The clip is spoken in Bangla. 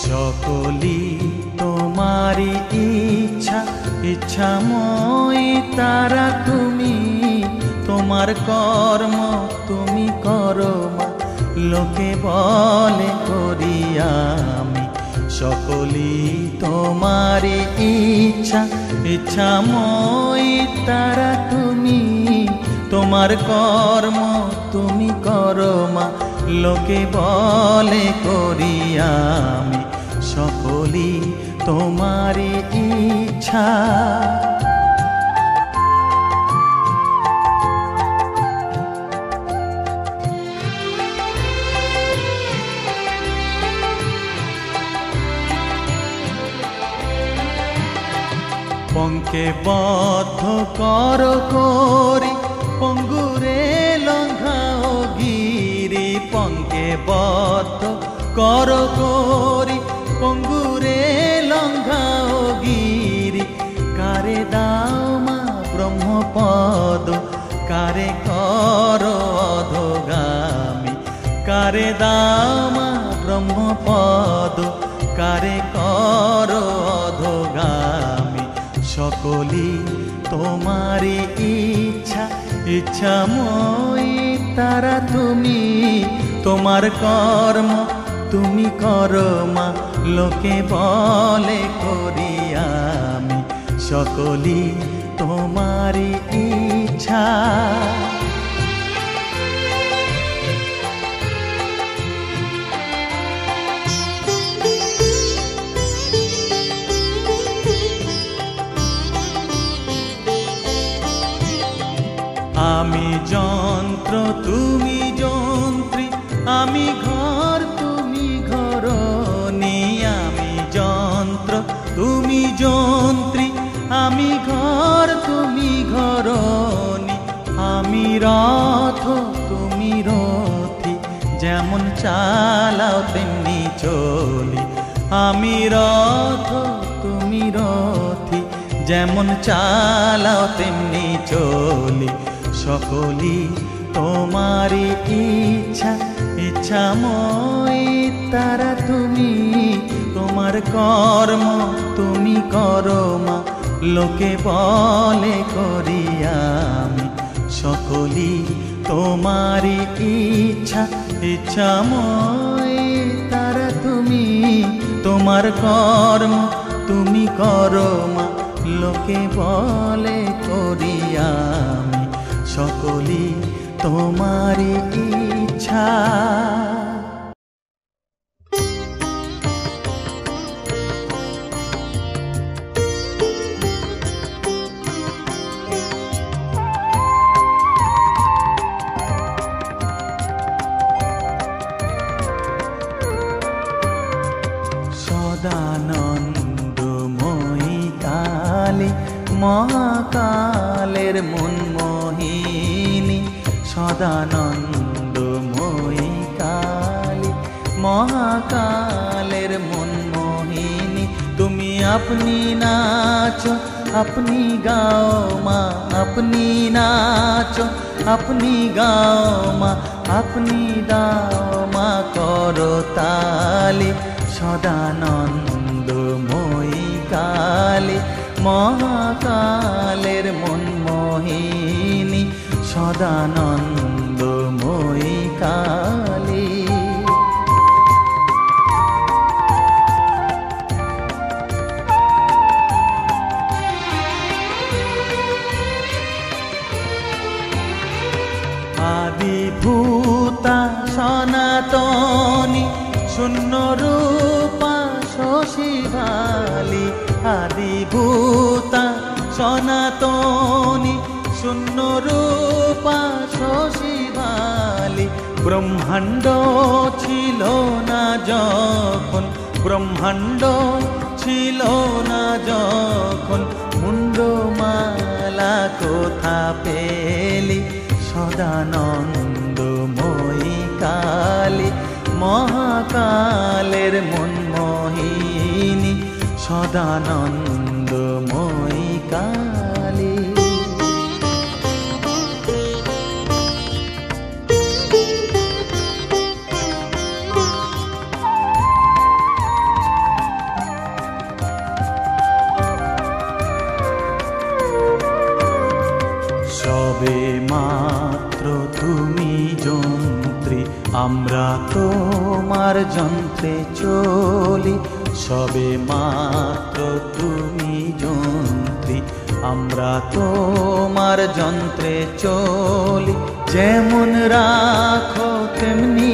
সকলি তোমারি ইচ্ছা, ইচ্ছাময়ী তারা তুমি। তোমার কর্ম তুমি করো মা, লোকে বলে করি আমি। সকলি তোমারি ইচ্ছা, ইচ্ছাময়ী তারা তুমি। তোমার কর্ম তুমি করো মা, লোকে বলে করি আমি। সকলি তোমারি ইচ্ছা। পঙ্কে বদ্ধ কর করি, পঙ্গুরে লঙ্ঘাও গিরি। পঙ্কে বদ্ধ কর করি, পঙ্গুরে লঙ্ঘাও গিরি। কারে দাও মা ব্রহ্মপদ, কারে কর অধোগামী। কারে দাও মা ব্রহ্মপদ, কারে কর অধোগামী। সকলি তোমারি ইচ্ছা, ইচ্ছাময়ী তারা তুমি। তোমার কর্ম তুমি করো মা, লোকে বলে করি আমি। সকলি তোমারি ইচ্ছা। আমি যন্ত্র তুমি যন্ত্রী, আমি ঘর তুমি ঘরণী। আমি যন্ত্র তুমি যন্ত্রী, আমি ঘর তুমি ঘরণী। আমি রথ তুমি রথী, যেমন চালাও তেমনি চলি। আমি রথ তুমি রথী, যেমন চালাও তেমনি চলি। সকলি তোমারি ইচ্ছা, ইচ্ছাময়ী তারা তুমি। তোমার কর্ম তুমি করো মা, লোকে বলে করি আমি। সকলি তোমারি ইচ্ছা, ইচ্ছাময়ী তারা তুমি। তোমার কর্ম তুমি করো মা, লোকে বলে করি আমি। সকলি তোমারি ইচ্ছা। সদানন্দময়ী কালী, মহাকালের মনমোহিনী। সদানন্দময়ী কালী, মহাকালের মনমোহিনী। তুমি আপনি নাচো, আপনি গাও মা, আপনি নাচো, আপনি গাও মা, আপনি দাও মা করো তালি। সদানন্দময়ী কালী, মহাকালের মনমোহিনী। সদানন্দময়ী কালী। আদিভূতা সনাতনী, শূন্য রূপা শশীভালি। আদিভূতা সনাতনী, শূন্য রূপা শশীভালি। ব্রহ্মাণ্ড ছিল না যখন, ব্রহ্মাণ্ড ছিল না যখন। মুন্ডমালা কোথা পেলি? সদানন্দময়ী কালী, মহাকালের মনমোহিনী। সদানন্দময়ী কালী। তোমার যন্ত্রে চলি, সবে মাত্র তুমি যন্ত্রী। আমরা তোমার যন্ত্রে চলি, যেমন রাখো তেমনি